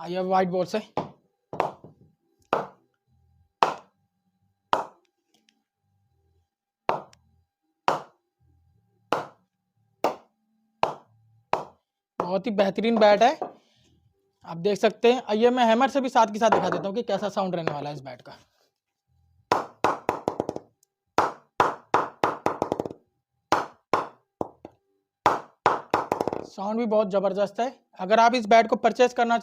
आइए white ball से। बहुत ही बेहतरीन बैट है, आप देख सकते हैं। आइए मैं हैमर से भी साथ के साथ दिखा देता हूँ कि कैसा साउंड रहने वाला है इस बैट का। साउंड भी बहुत जबरदस्त है। अगर आप इस बैट को परचेस करना